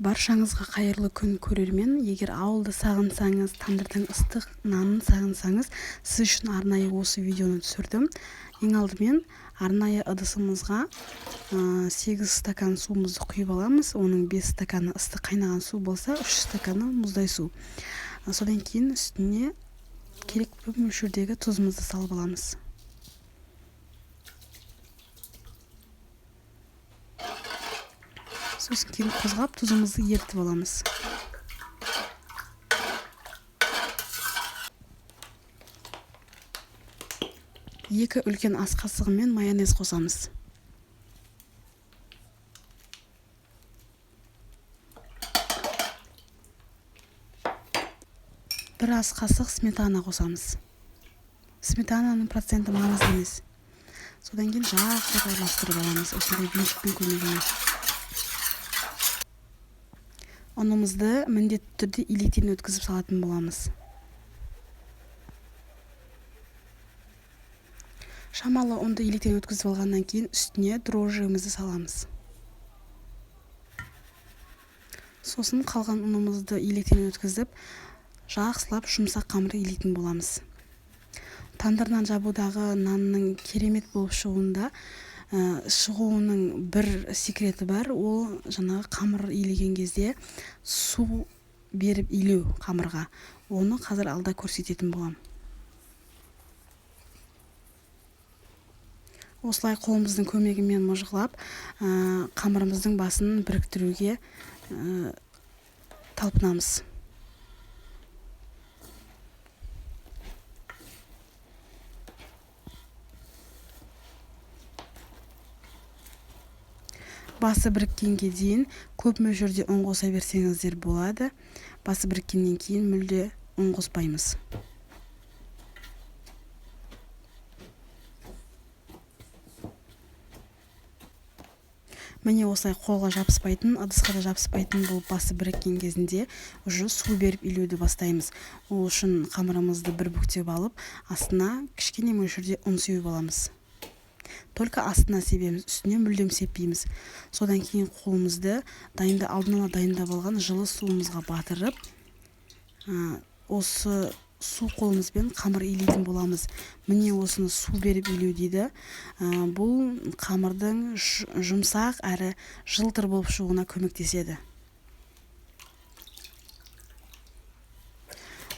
Баршаңызға қайырлы күн көрермен. Егер ауылды сағынсаңыз, тандырдың ыстық нанын сағынсаңыз, сіз үшін арнайы осы видеоны түсірдім. Ең алдымен арнайы ыдысымызға 8 стакан суымызды құйып аламыз. Оның 5 стаканы ыстық қайнаған су болса, 3 стаканы мұздай су. Содан кейін үстіне керекті мөлшердегі тұзымызды салып аламыз. Сосын кейін қозғап тұзымызды ерітіп аламыз. Екі үлкен ас қасығымен майонез қосамыз. Бір ас қасық сметана қосамыз. Сметананың проценті маңызды емес. Содан кейін жақсы араластырып аламыз. Осындай венчикпен көмегімен. Ұнымызды міндетті түрде илектен өткізіп салатын боламыз. Шамалы ұнды илектен өткізіп алғаннан кейін үстіне дрожжимізді саламыз. Сосын қалған ұнымызды илектен өткізіп, жақсылап жұмсақ қамыр илейтін боламыз. Тандырдан жабудағы нанның керемет болып шығуының бір секреті бар. Ол жаңағы қамыр илеген кезде су беріп илеу қамырға. Оны қазір алда көрсететін болам. Осылай қолымыздың көмегімен мұжғылап, қамырымыздың басын біріктіруге талпынамыз. Басы біріккенге дейін көп мөлшерде ұн қоса берсеңіздер болады. Басы біріккеннен кейін мүлде ұн қоспаймыз. Міне осылай қолға жабыспайтын, ыдысқа да жабыспайтын болып басы біріккен кезінде уже су беріп илеуді бастаймыз. Ол үшін қамырымызды бір бүктеп алып, астына кішкене мөлшерде ұн сеуіп аламыз. Только астына себеміз, үстіне мүлдем сеппейміз. Содан кейін қолымызды алдын ала дайындап алған жылы суымызға батырып, осы су қолымызбен қамыр илейтін боламыз. Міне осыны су беріп илеу дейді. Бұл қамырдың жұмсақ әрі жылтыр болып шығуына көмектеседі.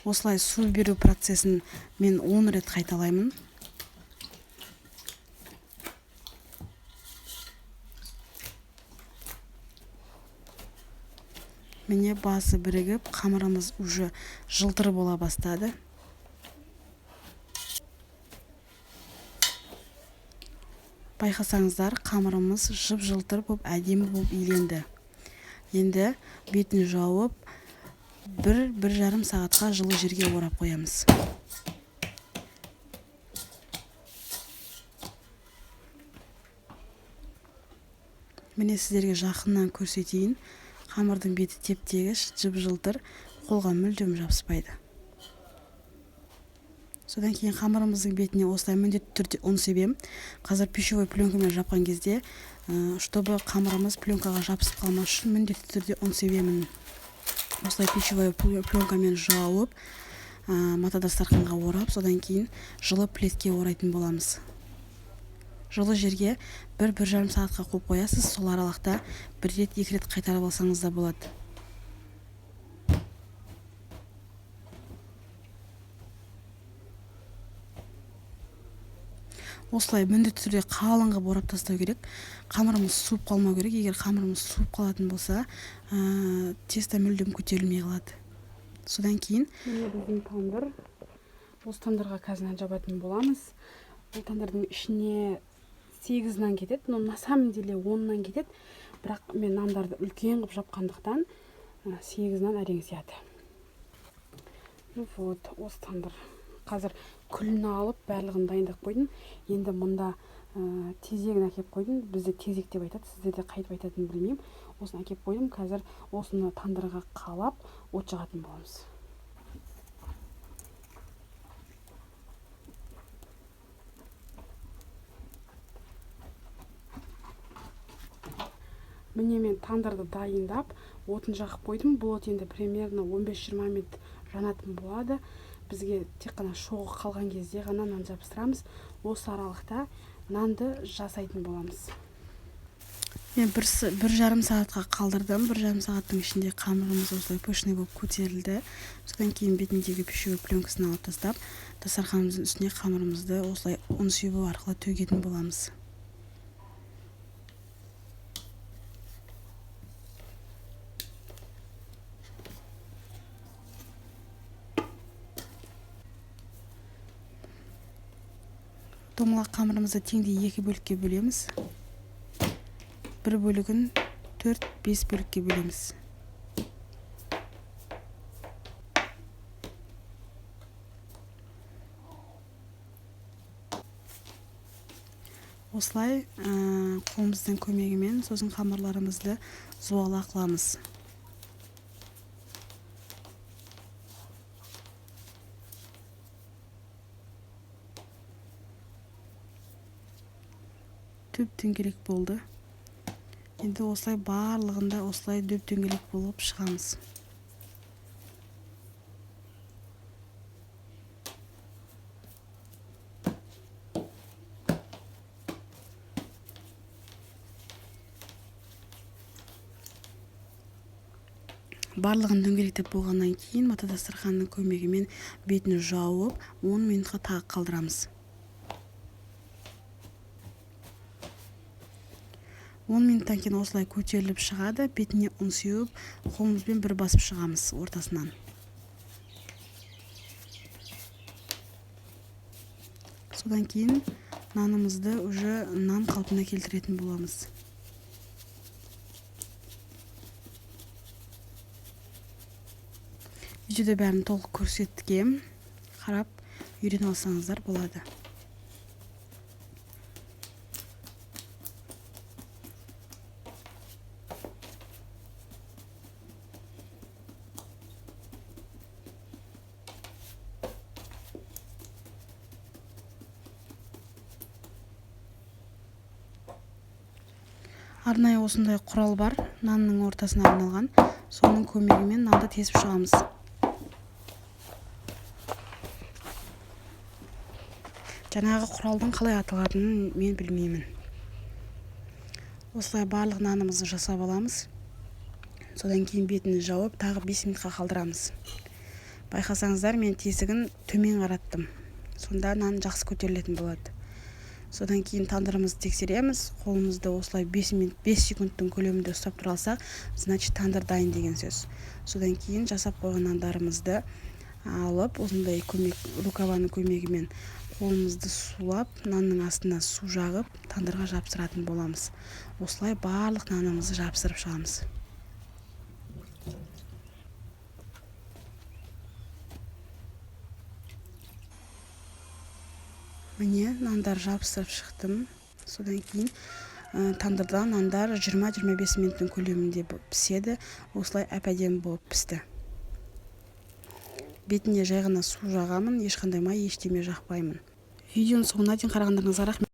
Осылай су беру процесін мен 10 рет қайталаймын. Міне басы бірігіп, қамырымыз уже жылтыр бола бастады. Байқасаңыздар, қамырымыз жып-жылтыр болып, әдемі болып иленді. Енді бетін жауып, 1-1,5 сағатқа жылы жерге орап қоямыз. Міне сіздерге жақыннан көрсетейін. Қамырдың беті теп-тегіс, жып-жылтыр, қолға мүлдем жабыспайды. Содан кейін қамырымыздың бетіне осылай міндетті түрде ұн себем. Қазір пищевой пленкамен жапқан кезде, чтобы қамырымыз пленкаға жабысып қалмас үшін міндетті түрде ұн себемін. Осылай пищевой пленкамен жауып, матадастарханға орап, содан кейін жылы плетке орайтын боламыз. Жылы жерге 1-1,5 сағатқа қойып қоясыз. Сол аралықта 1 рет, 2 рет қайтарып алсаңыз да болады. Осылай міндетті түрде қалың қылып орап тастау керек. Қамырымыз суып қалмау керек. Егер қамырымыз суып қалатын болса, тесто мүлдем көтерілмей қалады. Содан кейін біздің тандыр. Осы тандырға қазір нан жабатын боламыз. Бұл тандырдың ішіне 8 нан кетеді, но на самом деле 10 нан кетеді. Бірақ мен нандарды үлкен қылып жапқандықтан 8 нан әрең сияды. Вот, осы тандыр. Қазір күлін алып, барлығын дайындап қойдым. Енді мұнда тезегін әкеп қойдым. Бізде тезек деп айтады, сіздерде қайтып айтатынын білмеймін. Осыны әкеп қойдым. Қазір осыны тандырға қалап, от жағатын боламыз. Міне мен тандырды дайындап, отын жағып қойдым. Бұл от енді примерно 15-20 минут жанатын болады. Бізге тек қана шоғы қалған кезде ғана нан жабыстырамыз. Осы аралықта нанды жасайтын боламыз. Мен бір жарым сағатқа қалдырдым. Бір жарым сағаттың ішінде қамырымыз осылай пышный болып көтерілді. Содан кейін бетіндегі пищевой пленкасын алып тастап, дастарханымыздың үстіне қамырымызды осылай ұн себу арқылы төгетін боламыз. Домалақ қамырымызды теңдей 2 бөлікке бөлеміз. Бір бөлігін 4-5 бөлікке бөлеміз. Осылай қолымыздың көмегімен сосын қамырларымызды зуала қыламыз. Дөп-дөңгелек болды. Енді осылай барлығында осылай дөп-дөңгелек болып шығамыз. Барлығын дөңгелектеп болғаннан кейін мата дастарханның көмегімен бетін жауып 10 минутқа тағы қалдырамыз. 10 минуттан кейін осылай көтеріліп шығады, бетіне ұн сеуіп, қолымызбен бір басып шығамыз ортасынан. Содан кейін нанымызды уже нан қалпына келтіретін боламыз. Видеода бәрін толық көрсеткем, қарап үйреніп алсаңыздар болады. Арнайы осындай құрал бар, нанның ортасына арналған. Соның көмегімен нанды тесіп шығамыз. Жаңағы құралдың қалай аталатынын мен білмеймін. Осылай барлық нанымызды жасап аламыз. Содан кейін бетін жауып, тағы 5 минутқа қалдырамыз. Байқасаңыздар, мен тесігін төмен қараттым. Сонда нан жақсы көтерілетін болады. Содан кейін тандырымызды тексереміз. Қолымызды осылай 5 секундтың көлемінде ұстап тұра алсақ, значит тандыр дайын деген сөз. Содан кейін жасап қойған нандарымызды алып, осындай рукаваның көмегімен қолымызды сулап, нанның астына су жағып, тандырға жапсыратын боламыз. Осылай барлық нанымызды жапсырып шығамыз. Міне, нандар жабыстырып шықтым. Содан кейін тандырда нандар 20-25 минуттың көлемінде піседі. Осылай әп-әдемі болып пісті. Бетіне жай ғана су жағамын, ешқандай май ештеме жақпаймын. Видеоның соңына дейін қарағандарыңызға рахмет.